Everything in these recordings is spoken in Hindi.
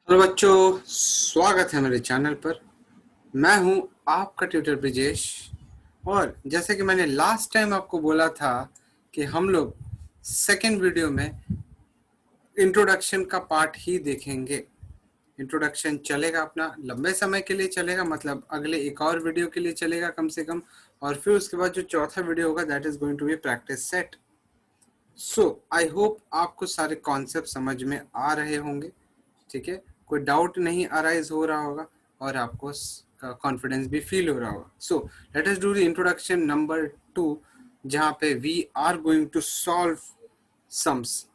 हेलो बच्चों, स्वागत है मेरे चैनल पर। मैं हूं आपका ट्यूटर ब्रिजेश। और जैसे कि मैंने लास्ट टाइम आपको बोला था कि हम लोग सेकेंड वीडियो में इंट्रोडक्शन का पार्ट ही देखेंगे। इंट्रोडक्शन चलेगा अपना लंबे समय के लिए चलेगा, मतलब अगले एक और वीडियो के लिए चलेगा कम से कम। और फिर उसके बाद जो चौथा वीडियो होगा that is going to be practice set. So I hope आपको सारे कॉन्सेप्ट समझ में आ रहे होंगे। ठीक है, कोई डाउट नहीं अराइज हो रहा होगा और आपको कॉन्फिडेंस भी फील हो रहा होगा। So let us do the introduction number 2, जहाँ पे we are going to solve sums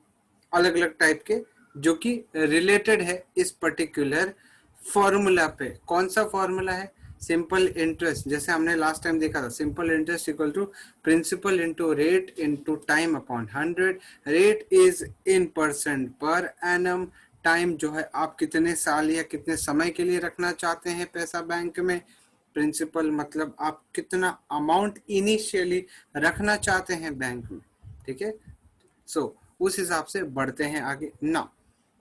अलग अलग टाइप के, जो कि रिलेटेड है इस पर्टिकुलर फॉर्मूला पे। कौन सा फॉर्मूला है? Simple interest. जैसे हमने लास्ट टाइम देखा था, simple interest equal to principal into rate into time upon 100। Rate is in percent per annum. Time जो है आप कितने साल या कितने समय के लिए रखना चाहते हैं पैसा बैंक में। प्रिंसिपल मतलब आप कितना अमाउंट इनिशियली रखना चाहते हैं बैंक में। ठीक है, सो उस हिसाब से बढ़ते हैं आगे। Now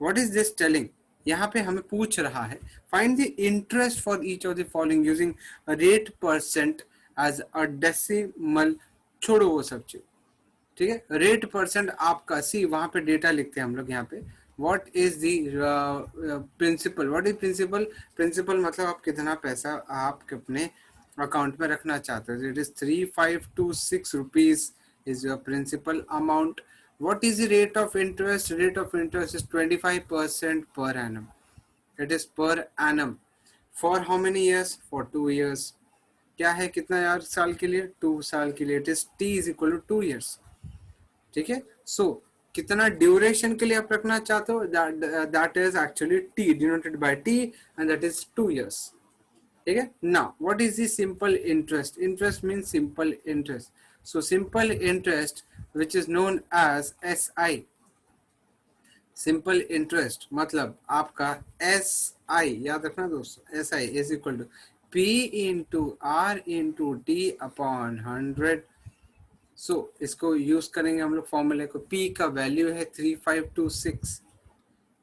what is this telling? यहाँ पे हमें पूछ रहा है find the interest for each of the following using rate percent as a decimal. छोड़ो वो सब चीज, ठीक है। रेट परसेंट आपका सी, वहां पे डेटा लिखते हैं हम लोग यहाँ पे। What is the principal? What is principal? Principal मतलब आप कितना पैसा आप अपने अकाउंट में रखना चाहते हो। It is 3526 rupees is your principal amount. What is the rate of interest? Rate of interest is 25% per annum. It is per annum. For how many years? For 2 years. क्या है, कितना यार साल के लिए? 2 साल के लिए। It is T is equal to 2 years. ठीक है, सो कितना ड्यूरेशन के लिए आप रखना चाहते हो? That is actually T denoted by T and that is 2 years. ठीक है। Now what is the simple interest? Interest means simple interest. So simple interest which is known as S I. Simple interest मतलब आपका एस आई, याद रखना दोस्तों, S I is equal to P into R into T upon 100। So इसको यूज करेंगे हम लोग फॉर्मूले को। P का वैल्यू है 3526,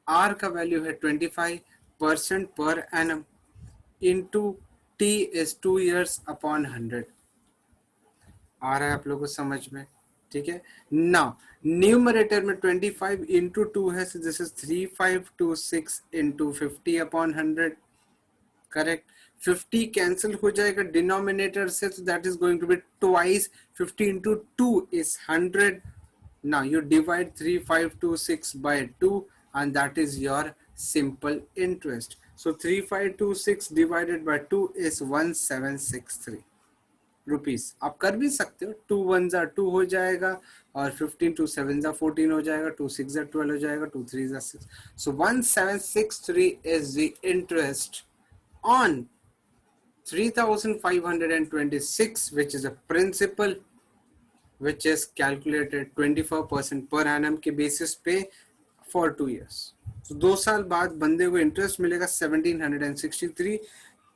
R का वैल्यू है 25% per annum, into T is 2 years upon 100। आ रहा है आप लोगों को समझ में? ठीक है। नाउ न्यूमरेटर में 25 इंटू 2 है, so this is 3526 into 50 upon 100। Correct. 50 cancel हो जाएगा डिनोमिनेटर से, तो that is going to be twice 50 into 2 is 100। now you divide 3526 by 2 and that is your simple interest. So 3526 divided by 2 is 1763 rupees. आप कर भी सकते हो, 2 1 2 हो जाएगा और 15 2 7 14 हो जाएगा, 2 6 12 हो जाएगा, 2 3 6। so 1763 is the interest on 3526, which is a principal which is calculated 24% per annum के बेसिस पे for 2 years. तो 2 साल बाद बंदे को इंटरेस्ट मिलेगा 1763।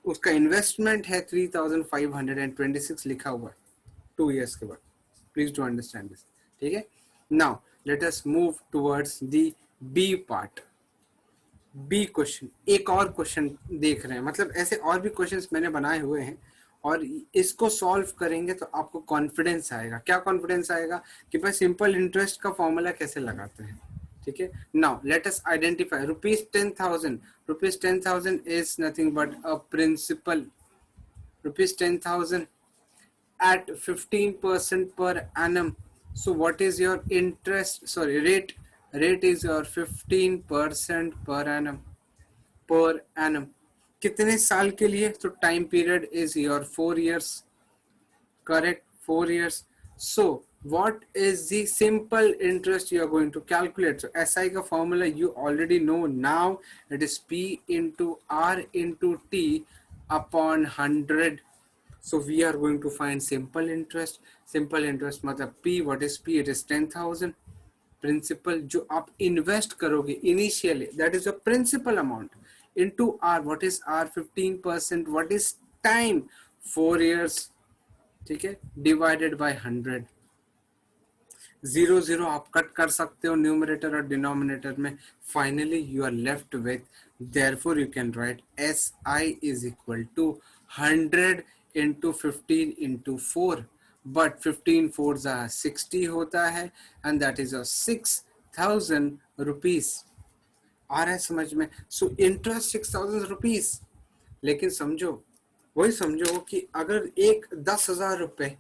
उसका इन्वेस्टमेंट है 3526 लिखा हुआ है 2 years के बाद। Please to understand this. ठीक है। Now let us move towards the B part. B question, एक और क्वेश्चन देख रहे हैं, मतलब ऐसे और भी क्वेश्चंस मैंने बनाए हुए हैं और इसको सॉल्व करेंगे तो आपको कॉन्फिडेंस आएगा। क्या कॉन्फिडेंस आएगा? कि भाई सिंपल इंटरेस्ट का फॉर्मूला कैसे लगाते हैं। ठीक है। Now let us identify ₹10,000। ₹10,000 is nothing but a principal. ₹10,000 at 15% per annum. So what is your interest? Sorry, rate. Rate is your 15% per annum. Per annum. कितने साल के लिए? तो time period is your 4 years. Correct, 4 years. So what is the simple interest you are going to calculate? So SI का formula you already know now. It is P into R into T upon 100. So we are going to find simple interest. Simple interest मतलब P, what is P? It is 10,000. Principal जो आप इन्वेस्ट करोगे initially, that is a principal amount, into R, what is R? 15%, what is time? 4 years। ठीक है, डिवाइडेड बाय 100। 0 0 आप कट कर सकते हो न्यूमरेटर और डिनोमिनेटर में। Finally you are left with Therefore you can write SI is equal to 100 into 15 into 4, but 15 4s are 60 होता है, and that is a 6,000 rupees. आ रहा है समझ में? So interest 6,000 rupees. लेकिन समझो, वही समझो कि अगर एक 10,000 रुपए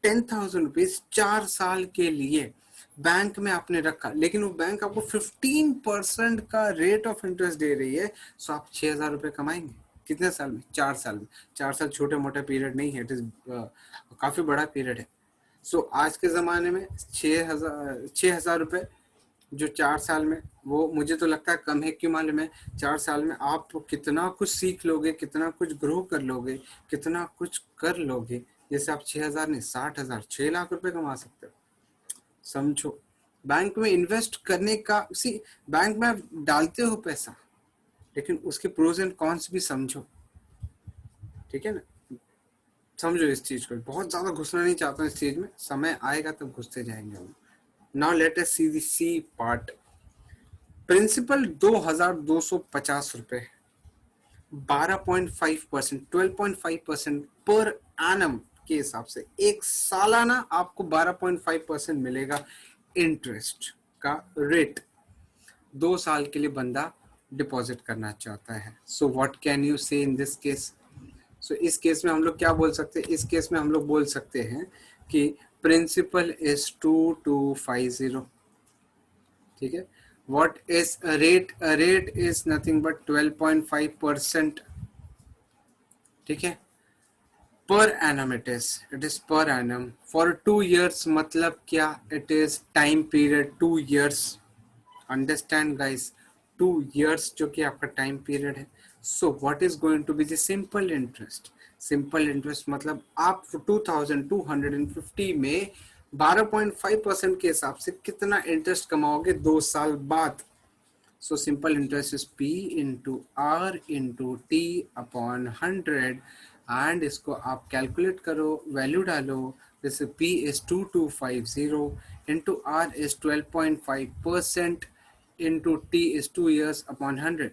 10,000 रुपीज 4 साल के लिए बैंक में आपने रखा, लेकिन वो बैंक आपको 15% का रेट ऑफ इंटरेस्ट दे रही है, सो आप 6,000 रुपए कमाएंगे कितने साल में? 4 साल में। 4 साल छोटे मोटा पीरियड नहीं है, इट इज काफी बड़ा पीरियड है। सो आज के जमाने में 6,000 रुपए जो 4 साल में, वो मुझे तो लगता है कम है। क्यों मालूम है? 4 साल में आप कितना कुछ सीख लोगे, कितना कुछ ग्रो कर लोगे, कितना कुछ कर लोगे। जैसे आप 6,000 नहीं, 60,000, 6 लाख रुपए कमा सकते हो। समझो, बैंक में इन्वेस्ट करने का, सी बैंक में आप डालते हो पैसा, लेकिन उसके प्रोज एंड कॉन्स भी समझो, ठीक है ना? समझो इस चीज को। बहुत ज्यादा घुसना नहीं चाहता हूँ इस चीज में, समय आएगा तब घुसते जाएंगे हम। Now let us see the C part. Principal 2,250 रुपए, 12.5%, 12.5% पर एनम के हिसाब से एक सालाना आपको 12.5% मिलेगा इंटरेस्ट का रेट। 2 साल के लिए बंदा डिपॉजिट करना चाहता है। सो व्हाट कैन यू से इन दिस केस? सो इस केस में हम लोग क्या बोल सकते हैं? इस केस में हम लोग बोल सकते हैं कि प्रिंसिपल इज 2250, ठीक है। What is a rate? A rate is nothing but 12.5%, ठीक है। Per annum it is per annum for 2 years। मतलब क्या? It is time period 2 years। Understand guys, 2 years जो कि आपका टाइम पीरियड है। So what is going to be the simple interest? Simple interest मतलब आप 2,250 में 12.5% के हिसाब से कितना इंटरेस्ट कमाओगे 2 साल बाद। So simple interest is P into R into T upon 100, and इसको आप कैलकुलेट करो, वैल्यू डालो। जैसे P is 2250 into R is 12.5% into T is 2 years upon 100,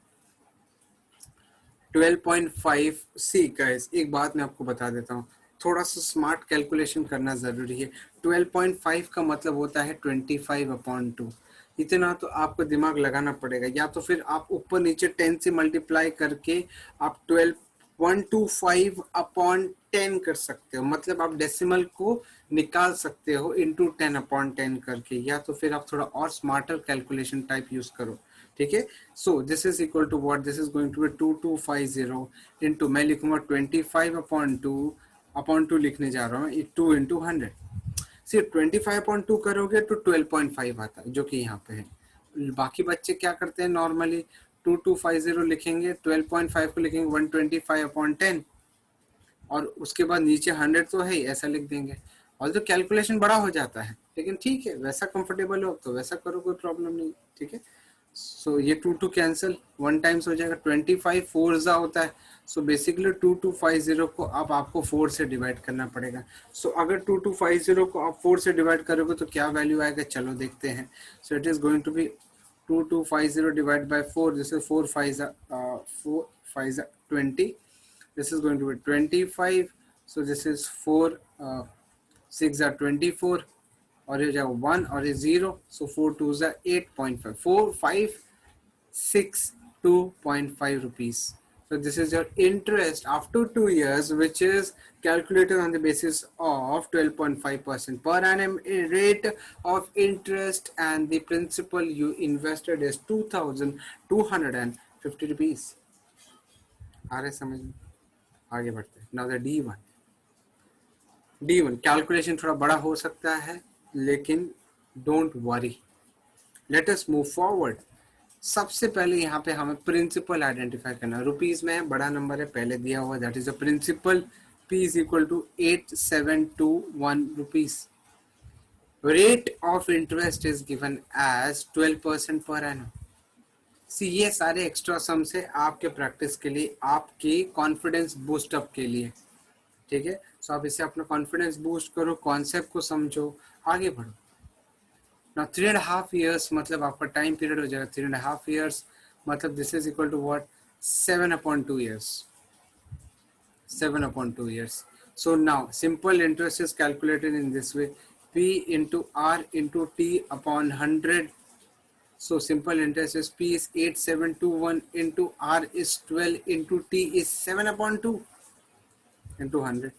12.5। See guys, एक बात मैं आपको बता देता हूँ, थोड़ा सा स्मार्ट कैलकुलेशन करना जरूरी है। 12.5 का मतलब होता है 25/2। इतना तो आपको दिमाग लगाना पड़ेगा, या तो फिर आप ऊपर नीचे 10 से मल्टीप्लाई करके आप 12.125/10 कर सकते हो। मतलब आप डेसिमल को निकाल सकते हो इंटू 10/10 करके, या तो फिर आप थोड़ा और स्मार्टर कैलकुलेशन टाइप यूज करो, ठीक है। So this is equal to what? This is going to be 2250 into, मैं लिखूंगा 25/2 लिखने जा रहा हूँ, 2 इंटू 100। सिर्फ 25/2 करोगे तो 12.5 आता है, जो कि यहाँ पे है। बाकी बच्चे क्या करते हैं नॉर्मली? 2250 लिखेंगे, 12.5 को लिखेंगे 125/10, और उसके बाद नीचे 100 तो है, ऐसा लिख देंगे। और जो कैलकुलेशन बड़ा हो जाता है, लेकिन ठीक है, वैसा कंफर्टेबल हो तो वैसा करो, कोई प्रॉब्लम नहीं, ठीक है। सो ये 2 कैंसिल, 1 टाइम्स हो जाएगा। 25 4 जा होता है, सो बेसिकली 2250 को अब आपको 4 से डिवाइड करना पड़ेगा। सो अगर 2250 को आप 4 से डिवाइड करोगे तो क्या वैल्यू आएगा? चलो देखते हैं। So it is going to be 2250 divide by 4, this is 4 5 20, this is going to be 25, so this is 4 6 are 24, और ये जाएगा 1 और ये 0, so 4 2s are 8.5, 4,562.5 rupees. So this is your interest after 2 years, which is calculated on the basis of 12.5% per annum rate of interest, and the principal you invested is 2,250 rupees. आ रहे समझ में? आगे बढ़ते हैं। नाउ द D1 कैलकुलेशन थोड़ा बड़ा हो सकता है, लेकिन don't worry, late us move forward. सबसे पहले यहाँ पे हमें प्रिंसिपल आइडेंटिफाई करना है। रुपीज में बड़ा नंबर है पहले दिया हुआ, that is the principal. P is equal to 8721 rupees. Rate of interest is given as 12% per annum. सी ये सारे एक्स्ट्रा सम्स है आपके प्रैक्टिस के लिए, आपके कॉन्फिडेंस बूस्ट अप के लिए, ठीक है। सो आप इससे अपना कॉन्फिडेंस बूस्ट करो, कॉन्सेप्ट को समझो, आगे बढ़ो ना। 3.5 years मतलब आपका टाइम पीरियड हो जाएगा 3.5 years। मतलब this is equal to what 7/2 years. 7/2 years. So now simple interest is calculated in this way: P into R into T upon 100. So simple interest is P is 8721 into R is 12 into T is 7/2 into 100.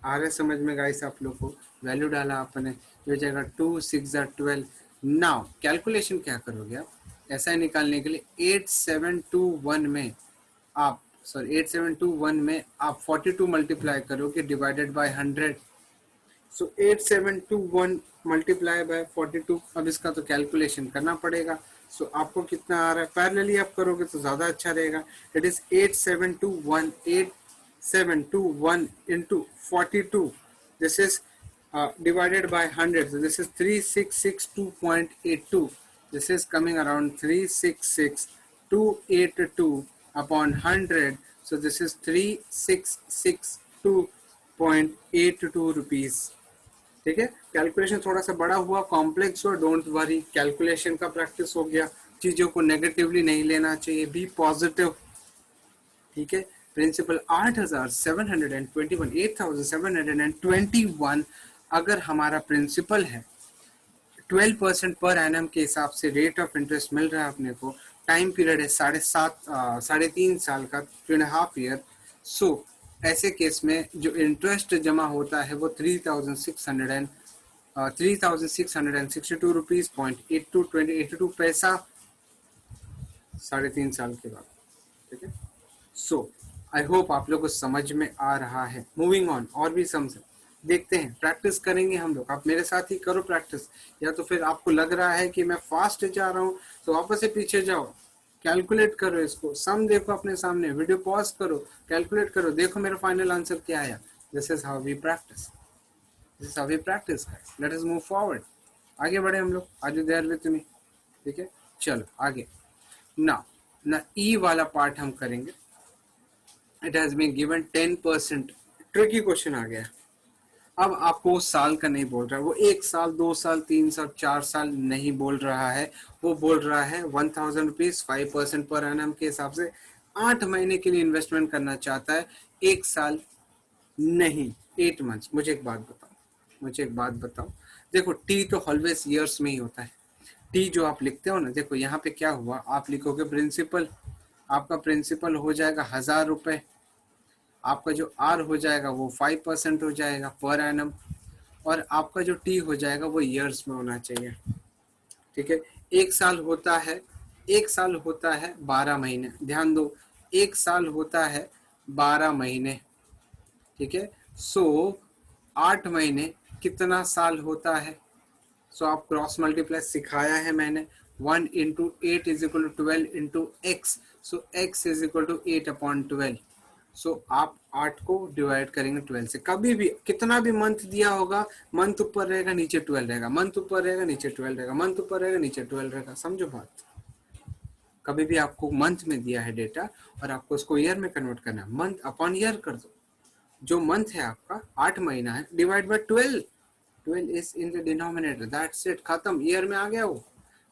आ रहे समझ में गाइस आप लोग को? वैल्यू डाला आपने, ये हो जाएगा 2 6 12. नाउ कैलकुलेशन क्या करोगे आप ऐसा ही निकालने के लिए? 8721 में आप 8721 में आप 42 मल्टीप्लाई करोगे divided by 100. So 8721 multiply by 42. अब इसका तो कैलकुलेशन करना पड़ेगा. सो आपको कितना आ रहा है? पैरेलली आप करोगे तो ज़्यादा अच्छा रहेगा. It is 8721 into 42. This is divided by 100. So this is 3662.82. This is coming around 366282 upon 100. So this is 3662.82 rupees. ठीक है. कैलकुलेशन थोड़ा सा बड़ा हुआ, कॉम्प्लेक्स हुआ, डोंट वरी, कैलकुलेशन का प्रैक्टिस हो गया. चीज़ों को नेगेटिवली नहीं लेना चाहिए, बी पॉजिटिव. ठीक है. प्रिंसिपल 8721 8721 अगर हमारा प्रिंसिपल है 12% पर एनम के हिसाब से रेट ऑफ इंटरेस्ट मिल रहा है अपने को. टाइम पीरियड है 3.5 साल का, 2.5 ईयर. सो ऐसे केस में जो इंटरेस्ट जमा होता है वो 3,662 रुपीज .82 पैसा 3.5 साल के बाद. ठीक है. सो आई होप आप लोग को समझ में आ रहा है. मूविंग ऑन, और भी समझ देखते हैं, प्रैक्टिस करेंगे हम लोग. आप मेरे साथ ही करो प्रैक्टिस, या तो फिर आपको लग रहा है कि मैं फास्ट जा रहा हूँ तो वापस से पीछे जाओ, कैलकुलेट करो इसको, सम देखो अपने सामने, वीडियो पॉज करो, कैलकुलेट करो, देखो मेरा फाइनल आंसर क्या आया. This is how we practice. This is how we practice. Let us move forward. आगे बढ़े हम लोग. Are you there with me? ठीक है, चलो आगे. ना ई वाला पार्ट हम करेंगे. It has been given 10%. Tricky question आ गया. अब आपको वो साल का नहीं बोल रहा है, वो 1 साल 2 साल 3 साल 4 साल नहीं बोल रहा है, वो बोल रहा है 1000 रुपीज 5% पर एनम के हिसाब से 8 महीने के लिए इन्वेस्टमेंट करना चाहता है. 1 साल नहीं, 8 मंथ्स. मुझे एक बात बताओ, देखो टी तो ऑलवेज ईयर्स में ही होता है. टी जो आप लिखते हो ना, देखो यहाँ पे क्या हुआ, आप लिखोगे प्रिंसिपल, आपका प्रिंसिपल हो जाएगा 1000 रुपये, आपका जो आर हो जाएगा वो 5% हो जाएगा पर एनम, और आपका जो टी हो जाएगा वो ईयर्स में होना चाहिए. ठीक है. 1 साल होता है 12 महीने. ध्यान दो, 1 साल होता है 12 महीने. ठीक है. सो 8 महीने कितना साल होता है? सो आप क्रॉस मल्टीप्लाई सिखाया है मैंने. 1 into 8 is equal to 12 into x. So x is equal to 8/12. सो आप 8 को डिवाइड करेंगे 12 से. कभी भी कितना भी मंथ दिया होगा, मंथ ऊपर रहेगा नीचे 12 रहेगा, मंथ ऊपर रहेगा नीचे 12 रहेगा, मंथ ऊपर रहेगा नीचे 12 रहेगा. समझो बात. कभी भी आपको मंथ में दिया है डेटा और आपको उसको ईयर में कन्वर्ट करना है, मंथ अपॉन ईयर कर दो. जो मंथ है आपका 8 महीना है, divide by 12. 12 is in the denominator, that's it, खत्म, ईयर में आ गया वो.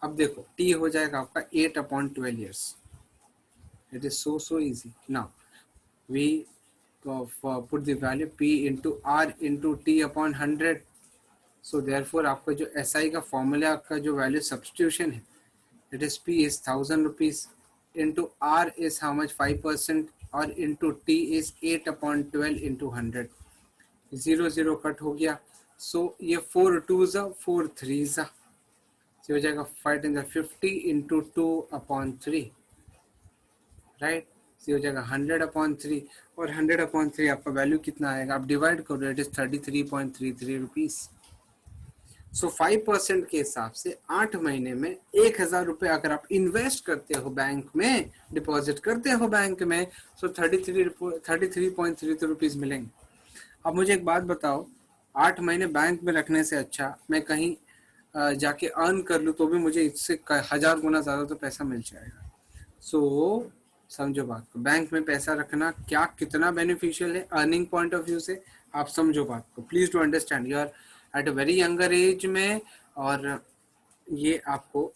अब देखो टी हो जाएगा आपका 8/12 years. It is so easy. Now we put the value P into R into T upon 100. So therefore आपका जो SI का फॉर्मूला का जो वैल्यू सब्स्टिट्यूशन है, it is P is 1000 rupees into R is how much 5% और into T is 8/12 into 100. 0 cut हो गया. So ये 4 2s 4 3s हो जाएगा 50 into 2/3, राइट. हो जाएगा 100/3, और 100/3 आपका वैल्यू कितना आएगा? आप डिवाइड करो, इट इज 33.33 रुपीज. सो 5% के हिसाब से 8 महीने में 1000 रुपये अगर आप इन्वेस्ट करते हो बैंक में, डिपॉजिट करते हो बैंक में, सो 33.33 रुपीज मिलेंगे. अब मुझे एक बात बताओ, 8 महीने बैंक में रखने से अच्छा मैं कहीं जाके अर्न कर लूँ तो भी मुझे इससे 1000 गुना ज़्यादा तो पैसा मिल जाएगा. सो समझो बात को, बैंक में पैसा रखना क्या कितना बेनिफिशियल है अर्निंग पॉइंट ऑफ व्यू से, आप समझो बात को. Please to understand, you are at a very younger age में, और ये आपको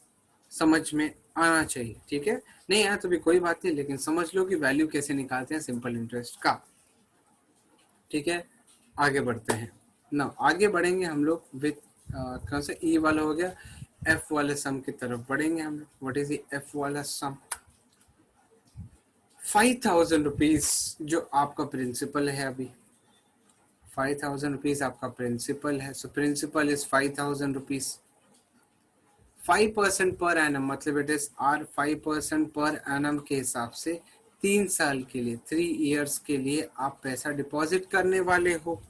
समझ में आना चाहिए, ठीक है। नहीं आया तो भी कोई बात नहीं, लेकिन समझ लो कि वैल्यू कैसे निकालते हैं सिंपल इंटरेस्ट का, ठीक है। आगे बढ़ते हैं ना, आगे बढ़ेंगे हम लोग विथ कौन सा ई वाला हो गया, एफ वाले सम की तरफ बढ़ेंगे हम लोग। व्हाट इज एफ वाला सम? 5,000 रुपीज जो आपका प्रिंसिपल है अभी, 5,000 रुपीज आपका प्रिंसिपल है। So principal is 5,000 rupees. 5% per annum, मतलब it is are 5% per annum के हिसाब से 3 साल के लिए, 3 इयर्स के लिए आप पैसा डिपॉजिट करने वाले हो।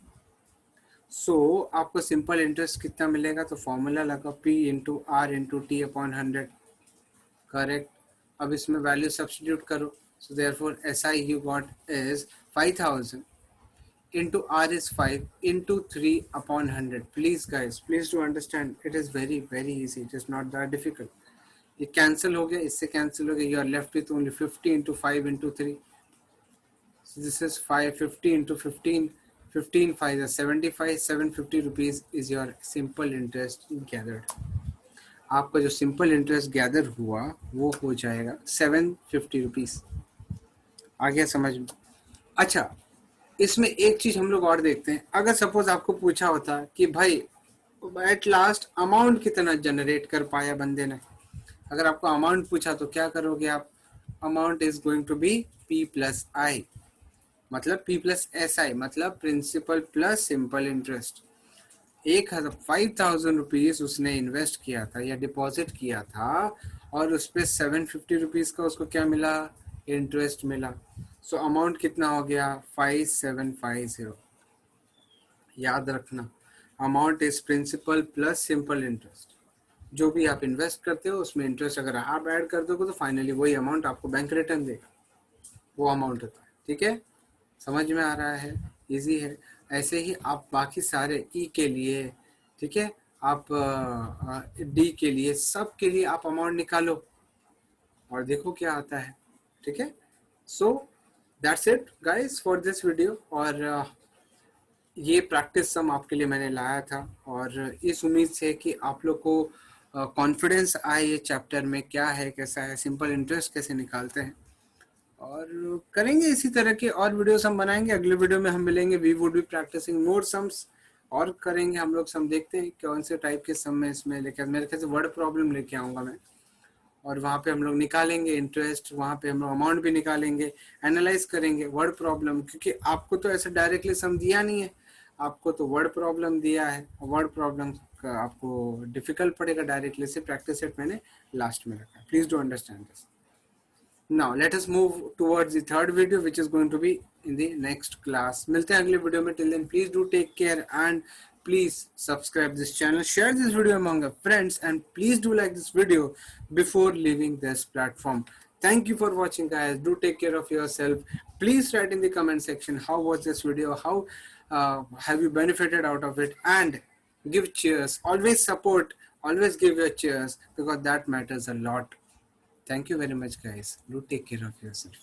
सो आपको सिंपल इंटरेस्ट कितना मिलेगा? तो फॉर्मूला लगा P into R into T upon 100, correct. अब इसमें वैल्यू सब्स्टिट्यूट करो। So therefore SI you got is 5,000 into R is 5 into 3 upon 100. Please guys, please do understand, it is very very easy, it is not that difficult. ये कैंसिल हो गया, इससे कैंसिल हो गया, you are left with only 50 into 5 into 3. So this is 550 into 15, 15 5 is 75, 750 rupees is your simple interest gathered. आपका जो सिंपल इंटरेस्ट गैदर हुआ वो हो जाएगा 750 रुपीज। आ गया समझ में? अच्छा, इसमें एक चीज हम लोग और देखते हैं। अगर सपोज आपको पूछा होता कि भाई एट लास्ट अमाउंट कितना जनरेट कर पाया बंदे ने, अगर आपको अमाउंट पूछा तो क्या करोगे आप? Amount is going to be P plus I, मतलब P प्लस SI, मतलब principal plus simple interest. 5,000 rupees उसने इन्वेस्ट किया था या डिपॉजिट किया था, और उस पर 750 रुपीज का उसको क्या मिला? इंटरेस्ट मिला। सो अमाउंट कितना हो गया? 5750। याद रखना, amount is principal plus simple interest. जो भी आप इन्वेस्ट करते हो उसमें इंटरेस्ट अगर आप ऐड कर दोगे तो फाइनली वही अमाउंट आपको बैंक रिटर्न देगा, वो अमाउंट होता है, ठीक है। समझ में आ रहा है? इजी है। ऐसे ही आप बाकी सारे ई के लिए, ठीक है, आप डी के लिए, सब के लिए आप अमाउंट निकालो और देखो क्या आता है, ठीक है। So that's it guys for this video. और ये प्रैक्टिस सम आपके लिए मैंने लाया था, और इस उम्मीद से कि आप लोग को कॉन्फिडेंस आए ये चैप्टर में क्या है, कैसा है, सिंपल इंटरेस्ट कैसे निकालते हैं। और करेंगे इसी तरह के और वीडियोस हम बनाएंगे। अगले वीडियो में हम मिलेंगे, we would be practicing more sums, और करेंगे हम लोग सम। देखते हैं कौन से टाइप के सम में इसमें लेके, मेरे ख्याल से वर्ड प्रॉब्लम लेके आऊँगा मैं, और वहाँ पे हम लोग निकालेंगे इंटरेस्ट, वहाँ पे हम लोग अमाउंट भी निकालेंगे, एनालाइज करेंगे वर्ड प्रॉब्लम, क्योंकि आपको तो ऐसे डायरेक्टली सम दिया नहीं है, आपको तो वर्ड प्रॉब्लम दिया है। वर्ड प्रॉब्लम का आपको डिफिकल्ट पड़ेगा डायरेक्टली से। प्रैक्टिस सेट मैंने लास्ट में रखा है, please do understand this. Now let us move towards the third video, which is going to be in the next class. मिलते हैं अगले वीडियो में। Till then, please do take care and please subscribe this channel, share this video among your friends, and please do like this video before leaving this platform. Thank you for watching, guys. Do take care of yourself. Please write in the comment section how was this video, how have you benefited out of it, and give cheers. Always support, always give your cheers, because that matters a lot. Thank you very much, guys. Do take care of yourself.